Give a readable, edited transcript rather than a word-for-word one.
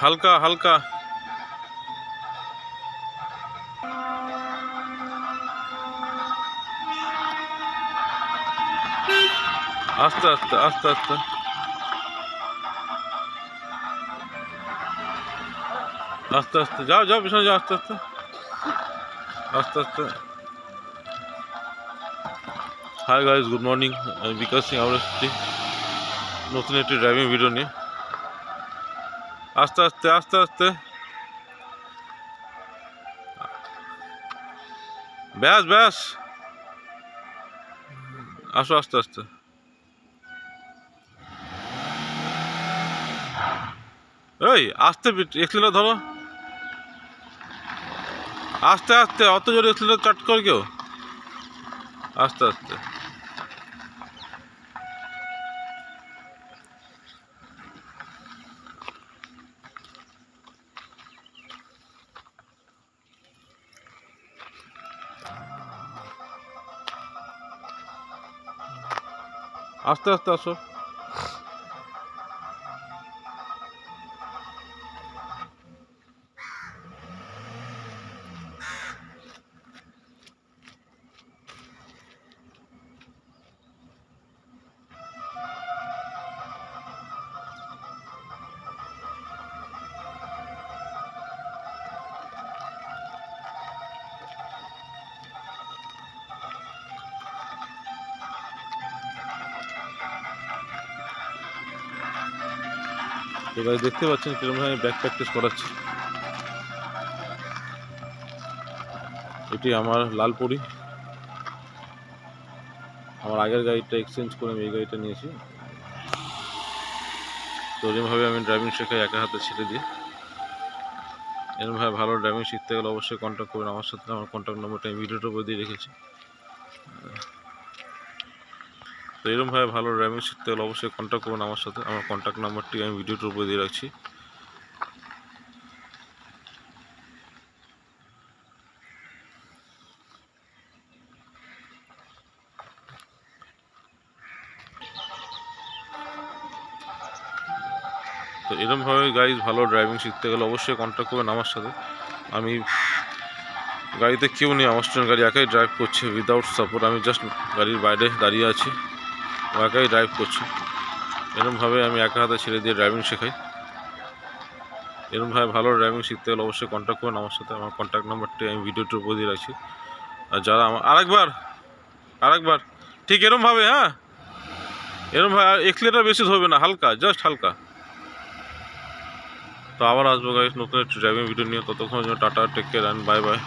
হালকা হালকা আস্তে আস্তে আস্তে আস্তে আস্তে আস্তে যাও যাও পিছনে যাও আস্তে আস্তে আস্তে আস্তে। Hi guys, good morning. আমি বিকাশ সিং আবার এসেছি নতুন একটি ড্রাইভিং ভিডিও নিয়ে। আস্তে আস্তে আস্তে আস্তে ব্যাস ব্যাস, আসো আস্তে আস্তে। ওই আস্তে এক্সিলার ধরো, আস্তে আস্তে, অত জোরে এক্সিলার চাট কর কেউ, আস্তে আস্তে। আস্তে আস্তে আসো। তো গাইজ দেখতে পাচ্ছেন কিরকম আমি ব্যাক প্র্যাকটিস করাচ্ছি। এটি আমার লালপুরি, আমার আগের গাড়িটা এক্সচেঞ্জ করে আমি এই গাড়িটা নিয়েছি। তো এরকমভাবে আমি ড্রাইভিং শেখাই একা হাতে ছেড়ে দিই। এরকমভাবে ভালো ড্রাইভিং শিখতে গেলে অবশ্যই কন্ট্যাক্ট করবেন আমার সাথে। আমার কন্ট্যাক্ট নম্বরটা আমি ভিডিওটার উপর দিয়ে রেখেছি। তো এরকমভাবে ভালো ড্রাইভিং শিখতে গেলে অবশ্যই কন্ট্যাক্ট করবেন আমার সাথে। আমার কন্ট্যাক্ট নাম্বারটি আমি ভিডিওটার উপর দিয়ে রাখছি। তো এরকমভাবে গাইজ ভালো ড্রাইভিং শিখতে গেলে অবশ্যই কন্ট্যাক্ট করবেন আমার সাথে। আমি গাড়িতে কেউ নেই, আমার স্টুডেন্ট গাড়ি একাই ড্রাইভ করছে উইদাউট সাপোর্ট। আমি জাস্ট গাড়ির বাইরে দাঁড়িয়ে আছি, ও একাই ড্রাইভ করছে। এরকমভাবে আমি একা হাতে ছেড়ে দিয়ে ড্রাইভিং শেখাই। এরকমভাবে ভালো ড্রাইভিং শিখতে গেলে অবশ্যই কন্ট্যাক্ট করবেন আমার সাথে। আমার কন্ট্যাক্ট নাম্বারটি আমি ভিডিওটির উপর দিয়ে রাখছি। আর যারা আমার আরেকবার ঠিক এরকমভাবে, হ্যাঁ এরকমভাবে, আর এক্সিলারেটর বেশি ধরবে না, হালকা, জাস্ট হালকা। তো আবার আসবো গাইস নতুন একটি ড্রাইভিং ভিডিও নিয়ে। ততক্ষণ জন্য tata, take care and bye by.